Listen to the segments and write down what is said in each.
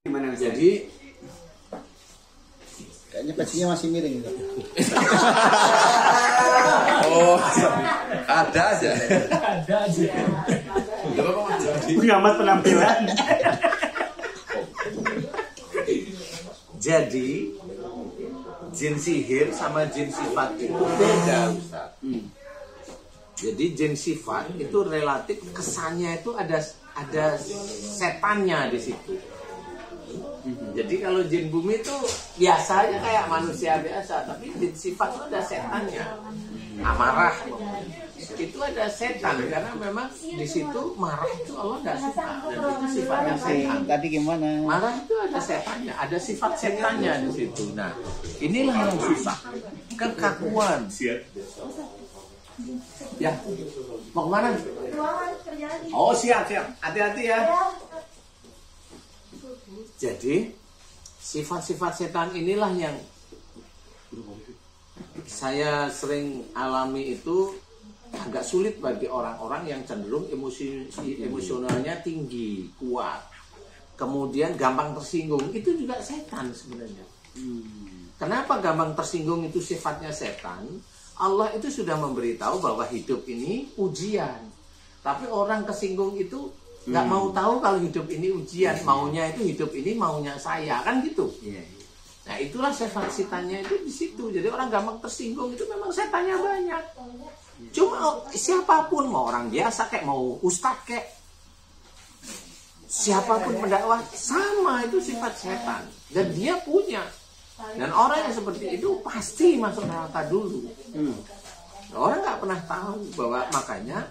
Gimana jadi? Kayaknya pecinya masih miring gitu. Oh, ada aja. Ada aja. Pengamat penampilan. Jadi jin sihir sama jin sifat itu beda, Ustaz. Jadi jin sifat itu relatif kesannya itu ada setannya di situ. Jadi kalau jin bumi itu biasa aja kayak manusia biasa, tapi jin sifat itu ada setannya. Amarah itu ada setan karena memang di situ marah itu Allah nggak suka dan itu sifatnya setan. Tadi gimana? Marah itu ada setannya, ada sifat setannya di situ. Nah, inilah yang susah. Kekakuan. Ya, mau kemana? Oh siap. Hati-hati ya. Jadi sifat-sifat setan inilah yang saya sering alami itu agak sulit bagi orang-orang yang cenderung emosionalnya tinggi, kuat. Kemudian gampang tersinggung, itu juga setan sebenarnya. Kenapa gampang tersinggung itu sifatnya setan? Allah itu sudah memberitahu bahwa hidup ini ujian. Tapi orang kesinggung itu nggak mau tahu kalau hidup ini ujian, maunya itu hidup ini maunya saya, kan gitu. Nah itulah sifat setannya itu di situ. Jadi orang gampang tersinggung itu memang setannya banyak. Cuma siapapun, mau orang biasa kayak mau ustadz kayak siapapun pendakwah sama itu sifat setan dan dia punya. Dan orang yang seperti itu pasti masuk neraka dulu. Orang nggak pernah tahu bahwa makanya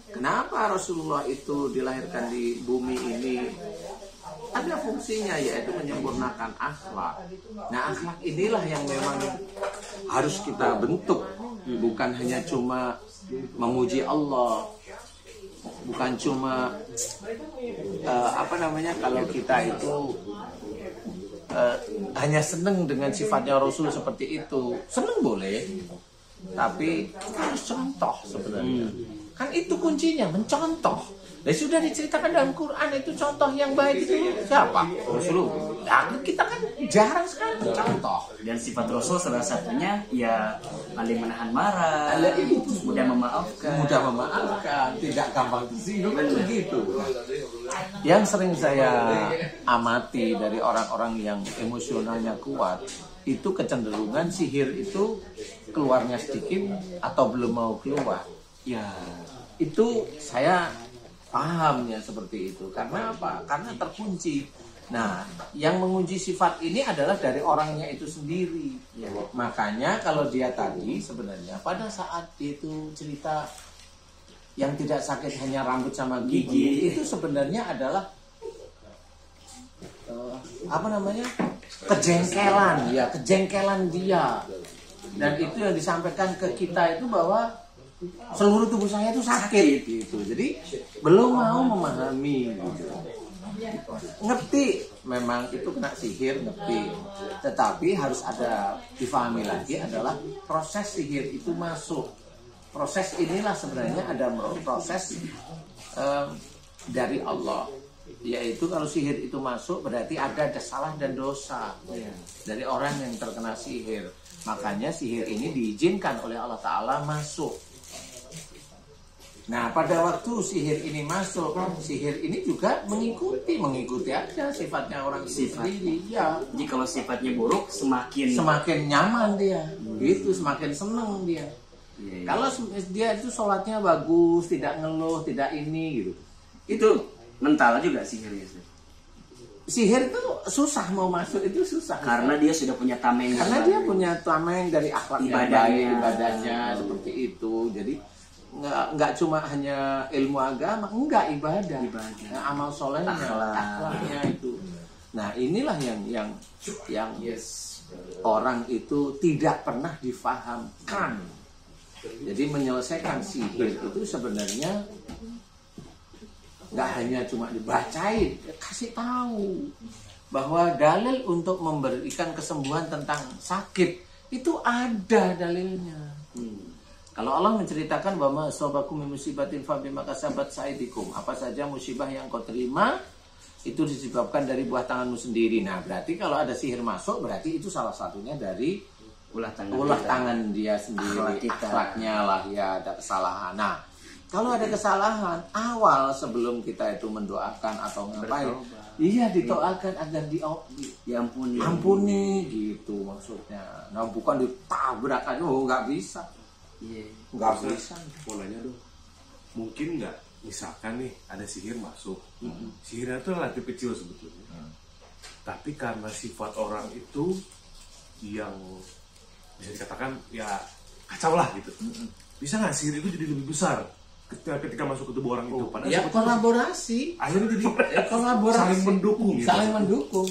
kenapa Rasulullah itu dilahirkan di bumi ini ada fungsinya yaitu menyempurnakan akhlak. Nah akhlak inilah yang memang harus kita bentuk, bukan hanya cuma memuji Allah, bukan cuma kalau kita itu hanya seneng dengan sifatnya Rasul seperti itu. Seneng boleh, tapi harus contoh sebenarnya. Kan itu kuncinya, mencontoh. Dan sudah diceritakan dalam Quran itu contoh yang baik itu siapa? Rasulullah. Nah, kita kan jarang sekali mencontoh. Dan sifat Rasul salah satunya ya paling menahan marah, mudah memaafkan, tidak gampang tersinggung, kan begitu. Yang sering saya amati dari orang-orang yang emosionalnya kuat, itu kecenderungan sihir itu keluarnya sedikit atau belum mau keluar. Ya, itu saya pahamnya seperti itu. Karena apa? Karena terkunci. Nah, yang mengunci sifat ini adalah dari orangnya itu sendiri. Ya. Makanya kalau dia tadi sebenarnya pada saat itu cerita yang tidak sakit hanya rambut sama gigi, itu sebenarnya adalah kejengkelan, ya kejengkelan dia. Dan itu yang disampaikan ke kita itu bahwa seluruh tubuh saya itu sakit gitu. Jadi belum mau memahami gitu. Ngerti memang itu kena sihir, ngerti. Tetapi harus ada difahami lagi adalah proses sihir itu masuk. Proses inilah sebenarnya ada proses dari Allah. Yaitu kalau sihir itu masuk berarti ada salah dan dosa dari orang yang terkena sihir. Makanya sihir ini diizinkan oleh Allah Ta'ala masuk. Nah pada waktu sihir ini masuk, sihir ini juga mengikuti aja sifatnya orang sendiri. Ya. Jadi kalau sifatnya buruk semakin nyaman dia, gitu, semakin seneng dia. Kalau dia itu sholatnya bagus, tidak ngeluh, tidak ini gitu. Itu mental juga sihirnya. Sihir itu susah mau masuk, itu susah. Karena dia sudah punya tameng. Karena dia punya tameng dari akhlak ibadahnya seperti itu. Jadi nggak cuma hanya ilmu agama, enggak ibadah. Amal solehnya, akhlaknya itu. Nah inilah yang orang itu tidak pernah difahamkan. Jadi menyelesaikan sihir itu sebenarnya nggak hanya cuma dibacain, kasih tahu bahwa dalil untuk memberikan kesembuhan tentang sakit itu ada dalilnya. Kalau Allah menceritakan bahwa asabakum min musibatin fa bima kasabat aydikum, apa saja musibah yang kau terima itu disebabkan dari buah tanganmu sendiri. Nah, berarti kalau ada sihir masuk, berarti itu salah satunya dari ulah tangan dia sendiri, akhlaknya lah ya, ada kesalahan. Nah, kalau ada kesalahan awal sebelum kita itu mendoakan atau ngapain, iya ditoakan agar diampuni gitu maksudnya. Nah, bukan ditabrakan, nggak bisa. Nggak bisa. Mau nanya dong, mungkin nggak misalkan nih ada sihir masuk, sihirnya itu relatif kecil sebetulnya, tapi karena sifat orang itu yang bisa dikatakan ya kacau lah gitu, bisa nggak sihir itu jadi lebih besar ketika masuk ke tubuh orang itu? Padahal ya kolaborasi, akhirnya jadi kolaborasi, saling mendukung gitu. Saling mendukung.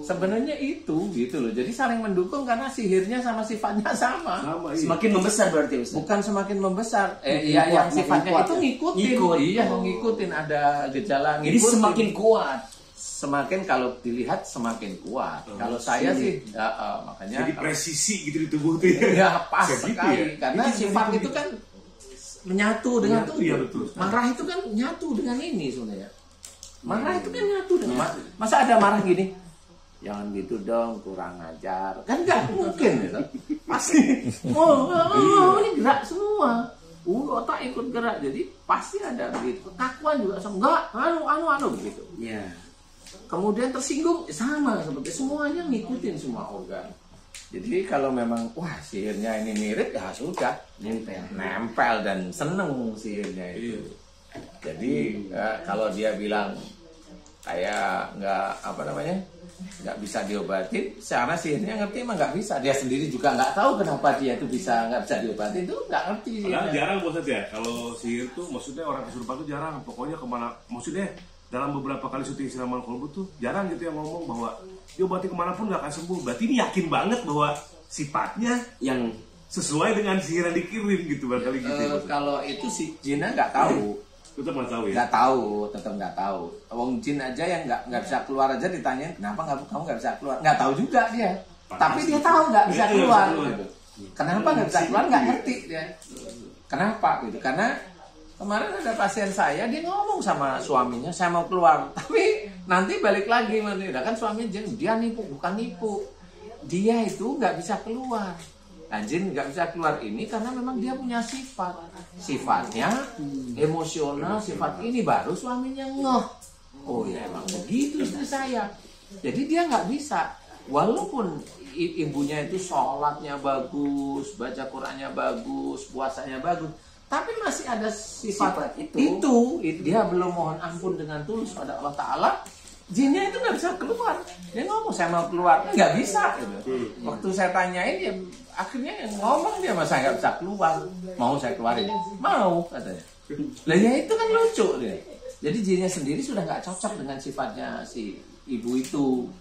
Sebenarnya itu gitu loh. Jadi saling mendukung karena sihirnya sama sifatnya sama. Iya. Semakin membesar berarti Ustaz. Bukan semakin membesar. Yang sifatnya itu ngikutin. Iya, ngikutin, ada gejala ngikutin. Jadi semakin kuat. Semakin kalau dilihat semakin kuat. Kalau saya sih makanya jadi presisi gitu di tubuh tuh ya. Ya pas Gitu sekali. ya? Karena sifat itu kan menyatu dengan tubuh. Iya, betul. Marah itu kan nyatu dengan ini sebenarnya. Marah itu kan nyatu dengan masa ada marah gini? Jangan gitu dong, kurang ajar. Kan nggak mungkin gitu. Pasti ini gerak semua. Otak ikut gerak. Jadi pasti ada begitu. Kekakuan juga sama. Enggak, begitu. Iya. Kemudian tersinggung sama seperti semuanya ngikutin semua organ. Jadi kalau memang wah sihirnya ini mirip ya sudah nempel dan seneng sihirnya itu. Jadi kalau dia bilang kayak nggak bisa diobatin, secara sihirnya ngerti emang nggak bisa. Dia sendiri juga nggak tahu kenapa dia itu nggak bisa diobatin, itu nggak ngerti sih. Padahal jarang bos aja kalau sihir tuh, maksudnya orang kesurupan tuh jarang. Pokoknya kemana, maksudnya dalam beberapa kali syuting Siraman Kolbu tuh jarang gitu yang ngomong bahwa diobati kemanapun nggak akan sembuh. Berarti ini yakin banget bahwa sifatnya yang sesuai dengan sihir yang dikirim gitu barangkali gitu. Kalau itu si jinnya nggak tahu. Tetap nggak tahu ya? Tetap nggak tahu. Wong jin aja yang nggak bisa keluar aja ditanyain kenapa kamu nggak bisa keluar, nggak tahu juga dia. Tapi dia tahu nggak bisa keluar. Gitu. Kenapa nggak bisa keluar nggak ngerti dia. Kenapa gitu? Karena kemarin ada pasien saya, dia ngomong sama suaminya saya mau keluar, tapi nanti balik lagi kan suami jin, dia nipu, bukan nipu. Dia itu nggak bisa keluar. Jin nggak bisa keluar ini karena memang dia punya sifatnya emosional, sifat ini baru suaminya ngeh. Oh ya emang begitu istri saya. Jadi dia nggak bisa, walaupun ibunya itu sholatnya bagus, baca Qurannya bagus, puasanya bagus, tapi masih ada sifat itu. Dia belum mohon ampun dengan tulus pada Allah Ta'ala. Jinnya itu nggak bisa keluar. Dia ngomong saya mau keluar, nggak bisa. Gitu. Waktu saya tanyain dia akhirnya ngomong dia masa nggak bisa keluar. Mau saya keluarin? Mau katanya. Lah ya itu kan lucu dia. Jadi jinnya sendiri sudah nggak cocok dengan sifatnya si ibu itu.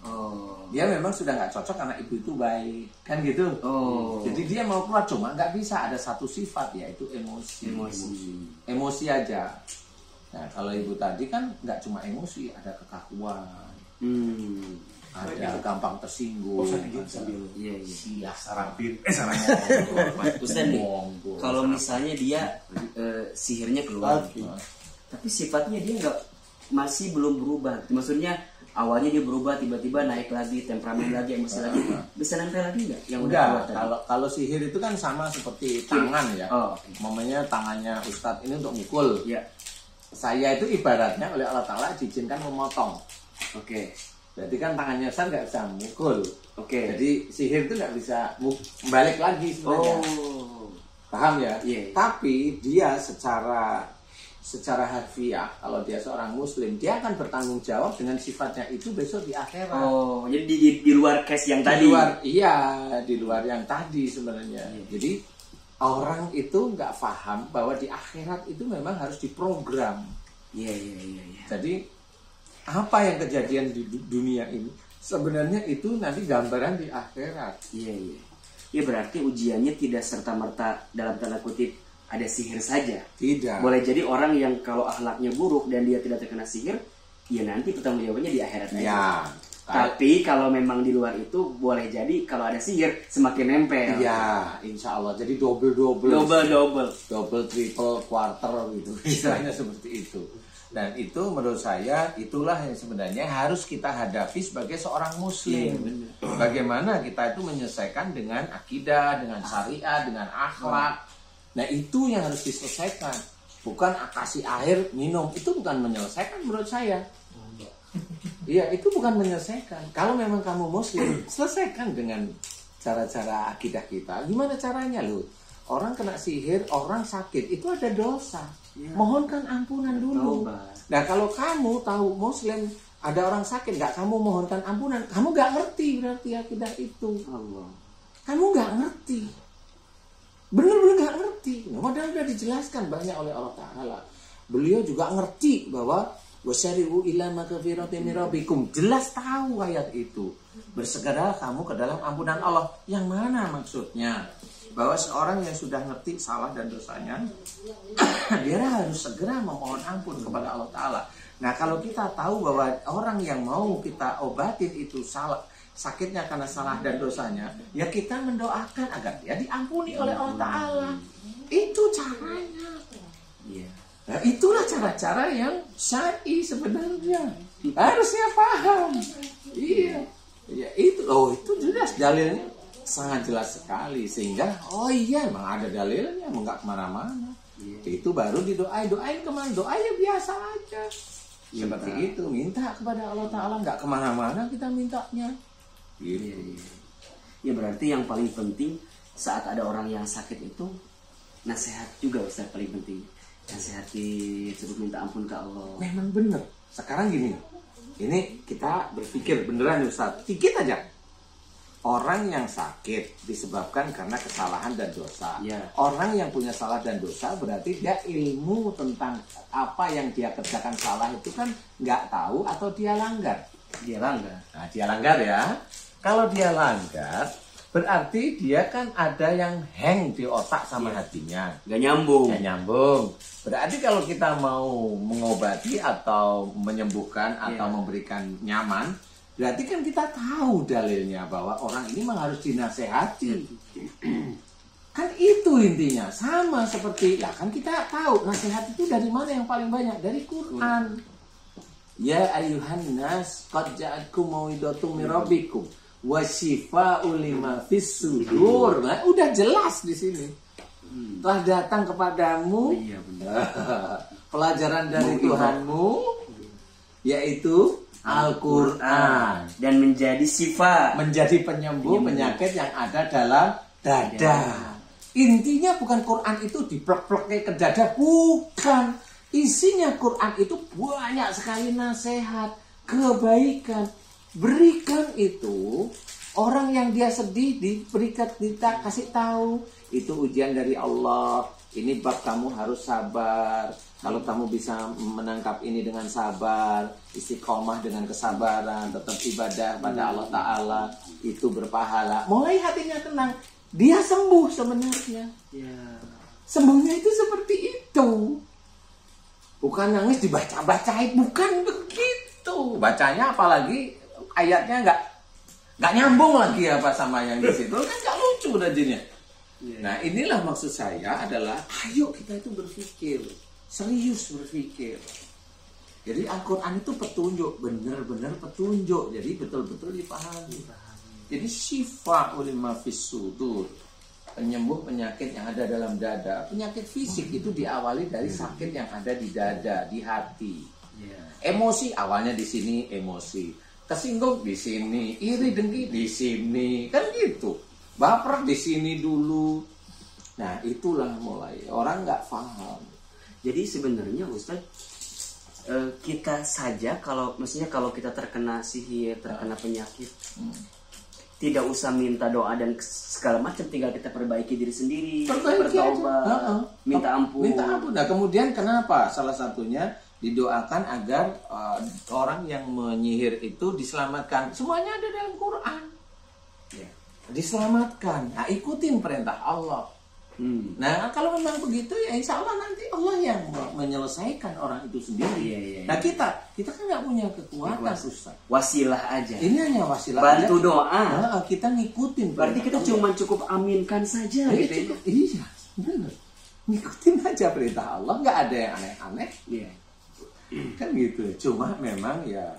Dia memang sudah nggak cocok karena ibu itu baik, kan gitu. Jadi dia mau keluar cuma nggak bisa, ada satu sifat yaitu emosi aja. Nah kalau ibu tadi kan nggak cuma emosi, ada kekakuan, ada gampang tersinggung, sarapin, Ustaz nih, kalau misalnya dia sihirnya keluar, tapi sifatnya dia masih belum berubah. Maksudnya awalnya dia berubah, tiba-tiba naik lagi, temperamen lagi, emosi lagi, bisa nempel lagi nggak? Yang udah kalau sihir itu kan sama seperti tangan ya. Mamanya tangannya Ustadz ini untuk mukul. Ya. Saya itu ibaratnya oleh Allah Ta'ala diizinkan memotong. Oke. Jadi kan tangannya Ustadz nggak bisa mukul. Oke. Jadi sihir itu nggak bisa balik lagi sebenarnya. Paham ya? Yeah. Tapi dia secara harfiah, kalau dia seorang muslim, dia akan bertanggung jawab dengan sifatnya itu besok di akhirat. Jadi di luar case yang tadi. Di luar yang tadi sebenarnya. Yeah. Jadi orang itu nggak paham bahwa di akhirat itu memang harus diprogram. Iya. Jadi apa yang kejadian di dunia ini sebenarnya itu nanti gambaran di akhirat. Iya. Ya berarti ujiannya tidak serta-merta dalam tanda kutip ada sihir saja. Tidak. Boleh jadi orang yang kalau akhlaknya buruk dan dia tidak terkena sihir, ya nanti pertanggungjawabannya di akhirat aja. Ya. Tapi kalau memang di luar itu boleh jadi kalau ada sihir semakin nempel. Iya, insya Allah. Jadi double, triple, quarter gitu. Istilahnya seperti itu. Dan itu menurut saya itulah yang sebenarnya harus kita hadapi sebagai seorang muslim. Bagaimana kita itu menyelesaikan dengan akidah, dengan syariat, dengan akhlak. Nah itu yang harus diselesaikan. Bukan kasih air minum, itu bukan menyelesaikan menurut saya. Iya, itu bukan menyelesaikan. Kalau memang kamu muslim, selesaikan dengan cara-cara akidah kita. Gimana caranya loh? Orang kena sihir, orang sakit, itu ada dosa. Mohonkan ampunan dulu. Nah kalau kamu tahu muslim ada orang sakit, nggak kamu mohonkan ampunan, kamu nggak ngerti berarti akidah itu. Kamu nggak ngerti, bener-bener nggak ngerti. Padahal sudah dijelaskan banyak oleh Allah Taala. Beliau juga ngerti bahwa wasyari'u ila magfiratin min rabbikum, jelas tahu ayat itu. Bersegera kamu ke dalam ampunan Allah. Yang mana maksudnya? Bahwa seorang yang sudah ngerti salah dan dosanya, dia harus segera memohon ampun kepada Allah Ta'ala. Nah kalau kita tahu bahwa orang yang mau kita obatin itu salah, sakitnya karena salah dan dosanya, ya kita mendoakan agar dia diampuni oleh Allah Ta'ala. Itu caranya. Nah itulah cara-cara yang syar'i sebenarnya. Harusnya paham. Iya. Ya, itu jelas dalilnya. Sangat jelas sekali, sehingga oh iya emang ada dalilnya, emang nggak kemana-mana. Itu baru doain kemana? Doa ya biasa aja seperti itu, minta kepada Allah Ta'ala, nggak kemana-mana kita mintanya gitu. Ya berarti yang paling penting saat ada orang yang sakit itu nasihat juga, Ustaz, paling penting. Nasihati, suruh minta ampun ke Allah. Memang bener. Sekarang gini, ini kita berpikir beneran Ustaz, dikit aja. Orang yang sakit disebabkan karena kesalahan dan dosa. Orang yang punya salah dan dosa berarti dia ilmu tentang apa yang dia kerjakan salah itu kan nggak tahu atau dia langgar. Dia langgar. Nah, dia langgar ya. Kalau dia langgar berarti dia kan ada yang hang di otak sama hatinya. Nggak nyambung. Nggak nyambung. Berarti kalau kita mau mengobati atau menyembuhkan atau memberikan nyaman, berarti kan kita tahu dalilnya bahwa orang ini memang harus dinasehati. Kan itu intinya. Sama seperti, ya kan kita tahu nasihat itu dari mana yang paling banyak? Dari Quran. Ya ayuhan nas qad ja'atkum mau'izatum min rabbikum wa syifaa'un lima fis sudur. Nah, udah jelas di sini. Telah datang kepadamu pelajaran dari Tuhanmu, yaitu Al-Quran, dan menjadi sifat, menjadi penyembuh penyakit yang ada dalam dada. Intinya bukan Quran itu diplek-plek ke dada, bukan. Isinya Quran itu banyak sekali nasihat, kebaikan. Berikan itu, orang yang dia sedih diberikan, kita kasih tahu, itu ujian dari Allah. Ini bab kamu harus sabar. Kalau kamu bisa menangkap ini dengan sabar, istiqomah dengan kesabaran, tetap ibadah pada Allah Ta'ala, itu berpahala. Mulai hatinya tenang, dia sembuh sebenarnya. Sembuhnya itu seperti itu. Bukan nangis dibaca-bacain, bukan begitu. Bacanya apalagi ayatnya nggak nyambung lagi apa sama yang di situ, kan nggak lucu jadinya. Nah inilah maksud saya adalah, ayo kita itu berpikir. Serius berpikir. Jadi Al-Quran itu petunjuk, benar-benar petunjuk. Jadi betul-betul dipahami. Jadi syifa'ul lima fis sudur, penyembuh penyakit yang ada dalam dada. Penyakit fisik itu diawali dari sakit yang ada di dada, di hati. Emosi awalnya di sini, emosi. Kesinggung di sini, iri dengki di sini, kan gitu. Baper di sini dulu. Nah itulah mulai orang nggak paham. Jadi sebenarnya Ustaz, kita saja maksudnya kalau kita terkena sihir, terkena penyakit, tidak usah minta doa dan segala macam, tinggal kita perbaiki diri sendiri, bertobat, minta ampun. Nah kemudian kenapa? Salah satunya didoakan agar orang yang menyihir itu diselamatkan. Semuanya ada dalam Quran. Diselamatkan. Nah ikutin perintah Allah. Nah kalau memang begitu ya insya Allah nanti Allah yang menyelesaikan orang itu sendiri. Nah kita kan nggak punya kekuatan, Ustaz. Wasilah aja. Ini hanya wasilah. Bantu aja. Doa. Nah, kita ngikutin. Berarti kita cuma cukup aminkan saja. Gitu. Iya, benar. Ngikutin aja perintah Allah, nggak ada yang aneh-aneh. Kan gitu. Cuma memang ya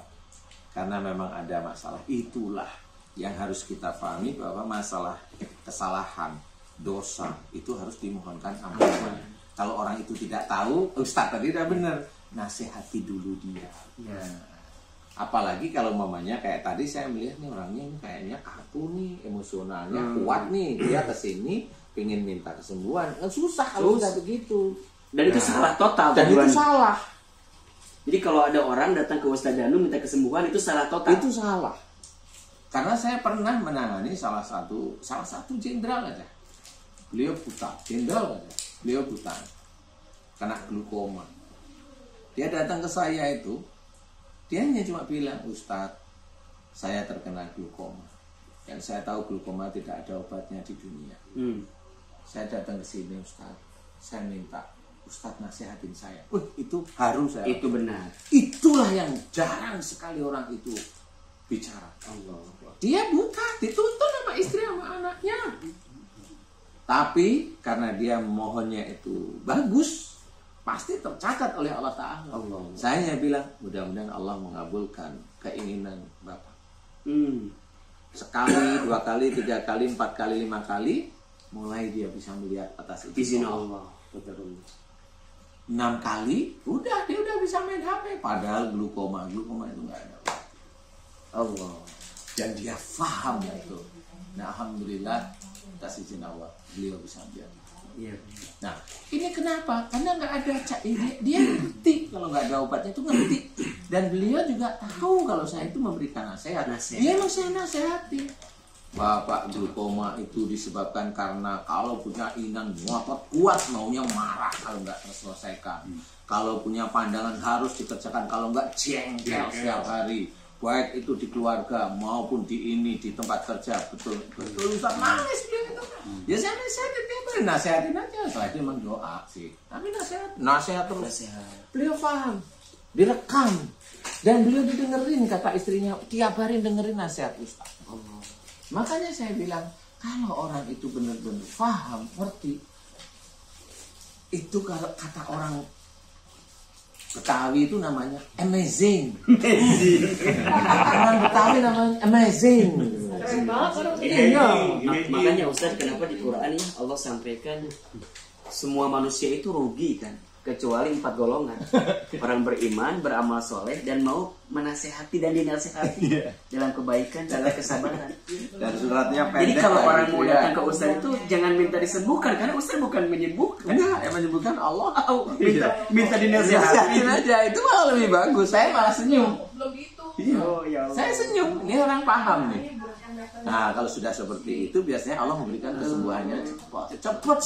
karena memang ada masalah, itulah yang harus kita pahami, bahwa masalah kesalahan, dosa itu harus dimohonkan ampunan. Kalau orang itu tidak tahu, Ustaz tadi udah benar, nasihati dulu dia. Ya. Apalagi kalau mamanya kayak tadi saya melihat nih orangnya ini kayaknya kaku nih, emosionalnya kuat nih, dia kesini pengen minta kesembuhan, kan susah kalau sudah begitu. Dan itu salah total. Dan itu salah. Jadi kalau ada orang datang ke Ustaz Danu minta kesembuhan, itu salah total. Itu salah. Karena saya pernah menangani salah satu jenderal aja. Beliau buta, jenderal aja. Beliau buta, kena glukoma. Dia datang ke saya itu, dia hanya cuma bilang, Ustadz, saya terkena glukoma. Dan saya tahu glukoma tidak ada obatnya di dunia. Saya datang ke sini, Ustadz, saya minta Ustadz nasihatin saya. Itu harus saya. Itu benar. Itulah yang jarang sekali orang itu bicara. Allah. Dia buta, dituntun sama istri sama anaknya. Tapi karena dia mohonnya itu bagus, pasti tercatat oleh Allah Ta'ala. Saya hanya bilang, mudah-mudahan Allah mengabulkan keinginan Bapak. Sekali, 2 kali, 3 kali, 4 kali, 5 kali, mulai dia bisa melihat atas izin Allah. 6 kali, dia udah bisa main HP. Padahal glukoma itu nggak ada. Allah. Dan dia paham itu. Nah, alhamdulillah atas izin Allah beliau bisa biar. Nah, ini kenapa? Karena nggak ada dia ngerti kalau nggak ada obatnya itu ngerti. Dan beliau juga tahu kalau saya itu memberikan nasihat. Dia mau saya nasihati. Bapak, glukoma itu disebabkan karena kalau punya inang ngotot kuat, maunya marah kalau nggak terselesaikan. Kalau punya pandangan harus dikerjakan, kalau nggak jengkel setiap hari. Baik itu di keluarga maupun di tempat kerja. Betul Ustaz, nangis dia itu. Ya saya nasihatin aja. Setelah itu memang doa sih. Tapi nasihat terus. Beliau paham, direkam, dan beliau didengerin, kata istrinya tiap hari dengerin nasihat Ustaz. Makanya saya bilang, kalau orang itu benar-benar paham, ngerti, itu kalau kata orang Betawi itu namanya amazing. Orang Betawi namanya amazing. Makanya Ustaz, kenapa di Quran ya Allah sampaikan semua manusia itu rugi kan, kecuali 4 golongan. Orang beriman, beramal soleh, dan mau menasehati dan dinasehati dalam kebaikan, dalam kesabaran. Dan suratnya pendek. Jadi kalau orang mau datang ke Ustaz itu jangan minta disembuhkan, karena Ustaz bukan menyembuhkan. Enggak, yang menyembuhkan Allah. Minta dinasihatin aja, itu malah lebih bagus. Saya malah senyum. Ya saya senyum. Ini orang paham nih. Nah, kalau sudah seperti itu biasanya Allah memberikan kesembuhannya cepat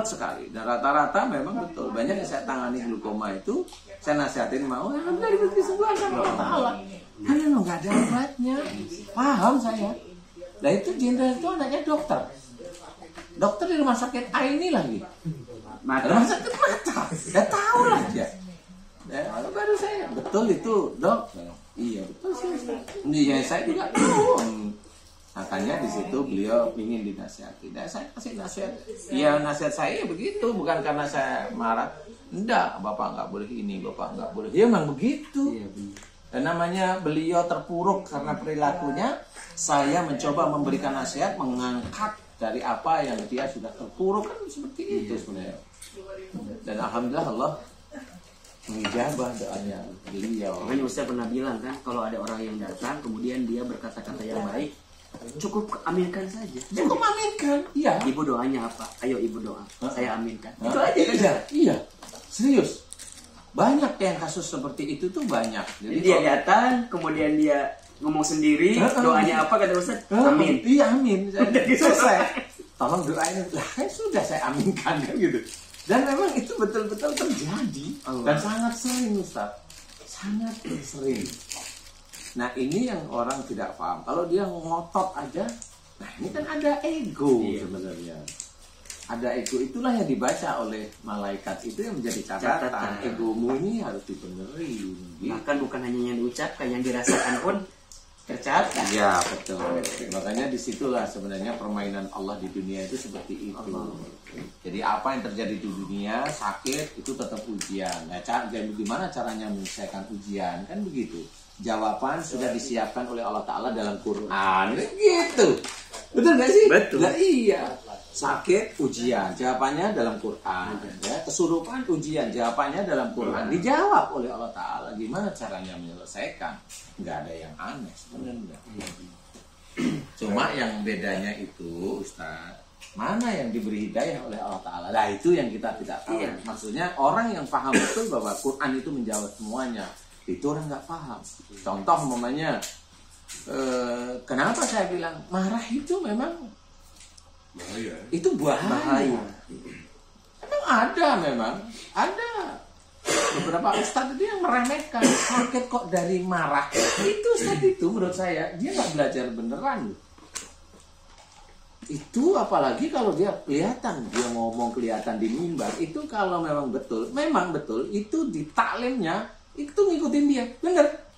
sekali. Dan rata-rata memang betul. Banyak yang saya tangani glukoma itu, saya nasihatin mau, alhamdulillah diberi kesembuhan sama Allah Ta'ala. Karena nggak ada obatnya. Paham saya. Nah itu jenderal itu anaknya dokter. Dokter di rumah sakit Aini lagi. Rumah sakit mata. Ya tahu lah dia. Baru saya, betul itu dok. Iya betul sih. Iya saya juga tahu. Makanya di situ beliau ingin dinasihati. Dan saya kasih nasihat. Ya nasihat saya begitu, bukan karena saya marah. Enggak, Bapak nggak boleh ini, Bapak nggak boleh. Ya memang begitu. Dan namanya beliau terpuruk karena perilakunya. Saya mencoba memberikan nasihat, mengangkat dari apa yang dia sudah terpuruk, kan seperti itu sebenarnya. Dan alhamdulillah Allah mengijabah doanya beliau. Makanya Ustaz pernah bilang kan, kalau ada orang yang datang kemudian dia berkata-kata yang baik, cukup aminkan saja. Cukup aminkan. Iya. Ibu doanya apa? Ayo ibu doa. Saya aminkan. Itu aja kan? Iya. Serius. Banyak yang kasus seperti itu tuh banyak. Jadi dia datang, kemudian dia ngomong sendiri, doanya apa kata Ustaz? Amin. Iya, amin. Selesai. Tolong doain. Lah, sudah saya aminkan kan gitu. Dan memang itu betul-betul terjadi. Dan sangat sering Ustaz. Sangat sering. Nah ini yang orang tidak paham. Kalau dia ngotot aja, nah ini kan ada ego sebenarnya. Ada ego, itulah yang dibaca oleh malaikat, itu yang menjadi catatan. Egomu ini harus dibenerin. Bahkan bukan hanya yang diucapkan, yang dirasakan pun tercatat. Iya betul. Makanya disitulah sebenarnya permainan Allah di dunia itu seperti itu. Jadi apa yang terjadi di dunia sakit itu tetap ujian. Nah, gimana caranya menyelesaikan ujian kan begitu. Jawaban sudah disiapkan oleh Allah Taala dalam Quran. Gitu. Betul nggak sih? Betul. Nah, iya. Sakit ujian, jawabannya dalam Quran. Ya, kesurupan ujian, jawabannya dalam Quran. Dijawab oleh Allah Taala. Gimana caranya menyelesaikan? Nggak ada yang aneh sebenarnya. Cuma yang bedanya itu, Ustaz, mana yang diberi hidayah oleh Allah Taala? Nah itu yang kita tidak tahu. Iya. Maksudnya orang yang paham betul bahwa Quran itu menjawab semuanya, itu orang nggak paham. Contoh umpamanya, kenapa saya bilang marah itu memang Bahaya. itu bahaya. Memang ada beberapa ustadz itu yang meremehkan sakit kok dari marah. Itu ustadz itu menurut saya dia nggak belajar beneran. Itu apalagi kalau dia kelihatan dia ngomong kelihatan di mimbar itu kalau memang betul itu di taklimnya itu ngikutin dia bener.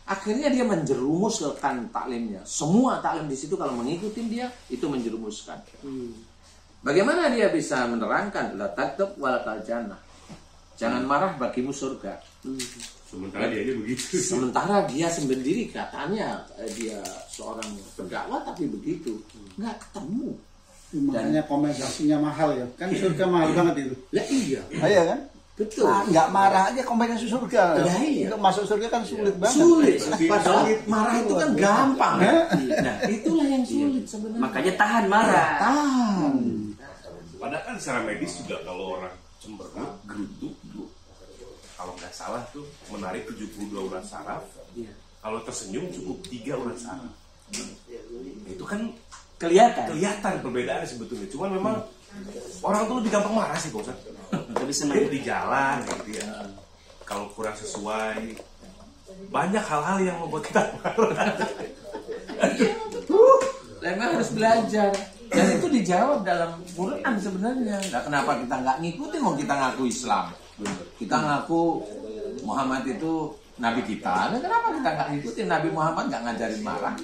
Akhirnya dia menjerumuskan taklimnya. Semua taklim di situ kalau mengikuti dia itu menjerumuskan. Bagaimana dia bisa menerangkan la taktub wal jannah. Jangan marah bagimu surga. Sementara dia begitu. Sementara dia sendiri katanya dia seorang pendakwah tapi begitu. Nggak ketemu. Makanya kompensasinya mahal ya. Kan surga mahal banget itu. Lah iya. Iya kan? Betul. Nah, nggak marah aja kompensasi surga. Lah iya. Untuk masuk surga kan sulit banget. Sulit. Padahal marah itu kan gampang. Nah, itulah yang sulit sebenarnya. Makanya tahan marah. Tahan. Padahal kan secara medis juga kalau orang cemberut, geruduk, kalau nggak salah tuh menarik 72 urat saraf. Kalau tersenyum cukup 3 urat saraf. Itu kan kelihatan perbedaannya sebetulnya. Cuman memang orang tuh lebih gampang marah sih, Pak Ustaz. Lebih senang Di jalan gitu ya. Kalau kurang sesuai, banyak hal-hal yang membuat kita marah. Memang harus belajar. Dan itu dijawab dalam Quran sebenarnya. Nah, kenapa kita nggak ngikutin? Mau kita ngaku Islam, kita ngaku Muhammad itu Nabi kita. Nah, kenapa kita nggak ngikutin? Nabi Muhammad nggak ngajarin marah.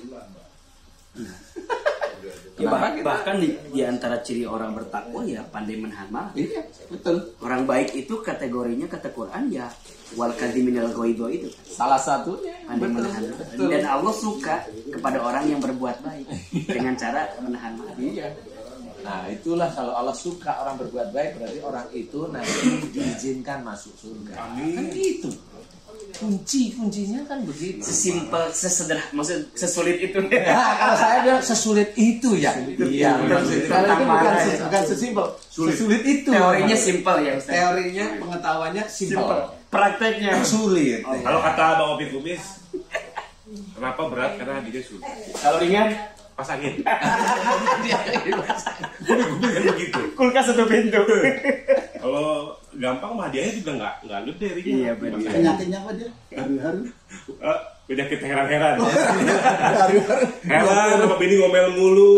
Ya, bahkan di antara ciri orang bertakwa ya pandai menahan marah. Iya, betul. Orang baik itu kategorinya kata Quran ya wal kadhiminal ghaidho itu. Salah satunya Pandai menahan marah. betul. Dan Allah suka kepada orang yang berbuat baik dengan cara menahan marah. Iya. Nah, itulah kalau Allah suka orang berbuat baik berarti orang itu nanti diizinkan masuk surga. Amin. Kan gitu. Kuncinya kan begitu. Sesimpel, sesederhana, maksud sesulit itu. Ya, kalau saya bilang sesulit itu ya. Iya, kalau itu bukan sesimpel. Sesulit itu. Teorinya simpel ya Ustaz. Teorinya pengetahuannya simpel. Prakteknya Sulit. Kalau kata Bang Opi Kumis, kenapa berat? Karena dia sulit. kalau ringan Pas angin. Gue kan begitu. kulkas satu pintu. Kalau gampang mah hadiahnya juga nggak gede ringan. Iya, benar. Penyakitnya apa dia? Haru-haru. Penyakit heran-heran. Haru-haru. Heran sama bini ngomel mulu.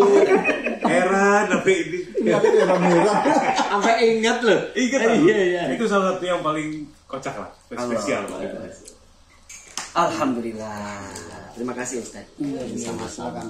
Heran tapi ini. Penyakit yang merah. Sampai ingat loh. Ingat Iya. Itu salah satu yang paling kocak lah, spesial lah. Alhamdulillah. Terima kasih Ustaz. Iya, sama-sama.